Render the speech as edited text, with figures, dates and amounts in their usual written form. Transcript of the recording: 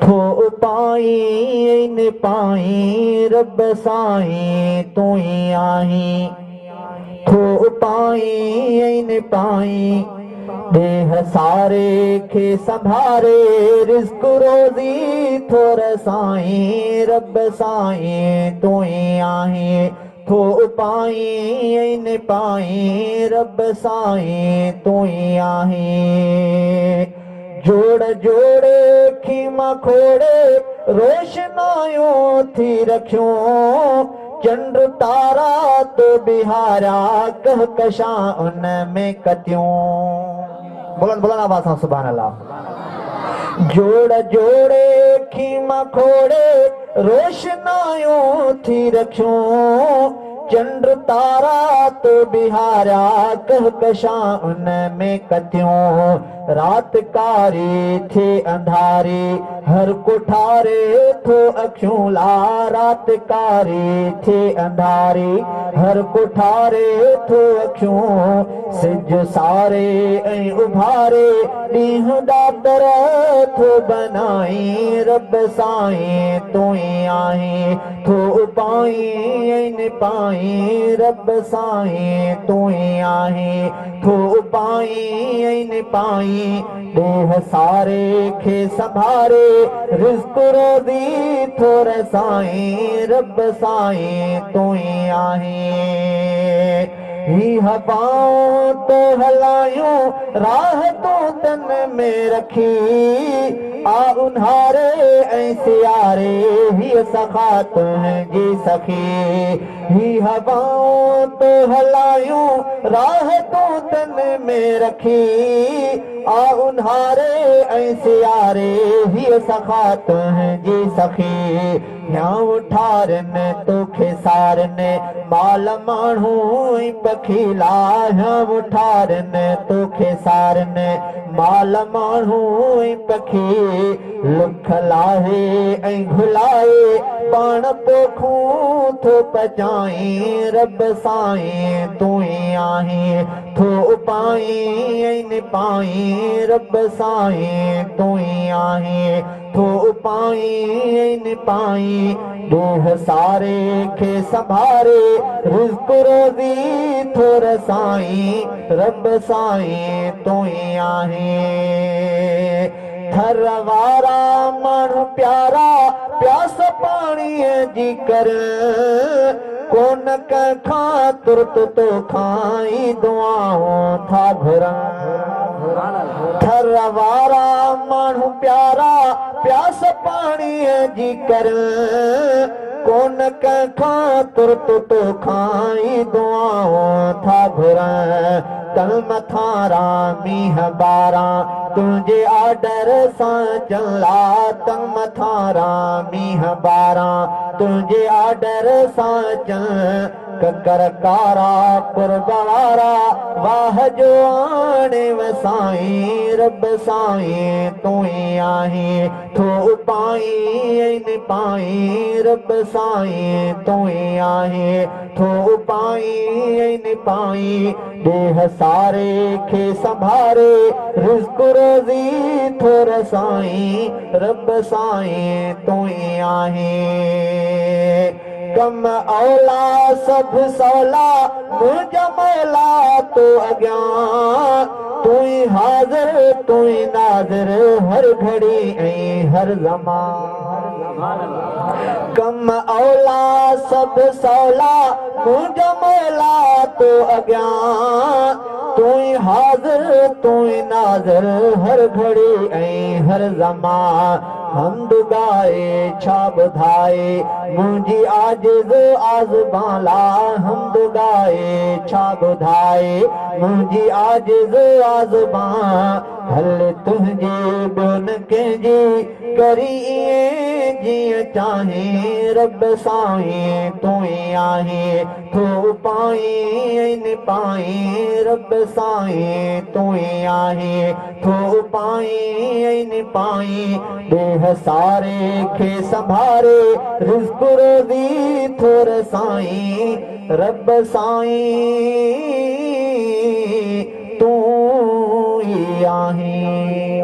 थो पाई न पाई रब साईं तूं ई आहीं। थो पाई न पाई देह सारे खे संभारे रिज़्क़ रोज़ी थोर साईं रब साईं तूं ई आहीं। थो पाई न पाई रब साईं तूं ई आहीं। जोड़ जोड़े खीमा खोड़े रोशनायूं थी रखियूं चंड तारा तो बिहारा कहकशा उन में कतियूं। बुलंद बुलंद आवाज़ सां सुभान अल्लाह। जोड़ जोड़े खीमा खोड़े रोशनायूं थी रखियूं चंड तारा तो बिहारा कहकशा उन में कतियूं। रात कारी थे अंधारी हर कोठारे थो अखियूं ला। रात कारी थे अंधारी हर कोठारे थो अखियूं सिज सारे ऐं उभारे ॾींहुं ॾादर थो बनाई रब साईं तूं ई आहीं। थो पाई न पाई रब साईं तूं ई आहीं। थो पाई न पाई देह सारे खे संभारे रिज़्क़ रोज़ी थोर साईं रब साईं तूं ई आहीं। ही हवाऊं तो हलायूं राह तो तन में रखी आ उन्हारे ऐं सियारे हीअ सखा तुंहिंजी सखी। ही हवाऊं तो हलायूं राह तो तन में रखी आ उन्हारे ऐं सियारे हीअ सखा तुंहिंजी सखी। ह्यां ठारनि तोखे सारनि माल माण्हू पखीला। ह्यां ठारनि तोखे सारनि माल माण्हू पखी लुख लाहे ऐं घुलाए पाण पोखूं थो पचाई रब साईं तूं ई आहीं। थो पाई न पाई रब साईं तूं ई आहीं। थो पाई न पाई देह सारे खे संभारे रिज़्क़ रोज़ी थोर साईं रब साईं तूं ई आहीं। थर वारा माण्हू प्यारा प्यास पाणीअ जी कर कोन कंहिंखां तुर्त तोखां ई दुआऊं था घुरनि। थर वारा माण्हू प्यारा प्यास पाणीअ जी कर कोन कंहिंखां तुर्त तोखां ई दुआऊं था घुरनि। तल मथां मींह ॿारहं तुंहिंजे आडर सां चला। तल मथां मींह ॿारहं तुंहिंजे आडर सां चल। ककर कारा कुर्ब वारा वाह जो आणे वसाईं रब साईं तूं ई आहीं। थो पाई न पाई रब साईं तूं ई आहीं। थो पाई न पाई देह सारे खे संभारे रिज़्क़ रोज़ी थोर साईं रब साईं तूं ई आहीं। कम औला सभु सवला मुंहिंजा मौला तो अॻियां तूं ई हाज़िर तूं ई नाज़िर हर घड़ी ऐं हर ज़मान। कम औला सभु सवला मुंहिंजा मौला तो अॻियां तूं ई हाज़िर तूं ई नाज़िर हर घड़ी ऐं हर ज़मान। हमद गाए छा ॿुधाए मुंहिंजी आजिज़ आज़माला। हमद गाए छा ॿुधाए मुंहिंजी आजिज़ आज़मा। हल तुंहिंजे ॿियो न कंहिंजी करी ईअं जीअं चाहीं रब साईं तूं ई आहीं। थो पाई न पाई रब साईं तूं ई आहीं। थो पाई न पाई देह सारे खे संभारे रिज़्क़ रोज़ी थोर साईं रब साईं तूं ई आहीं।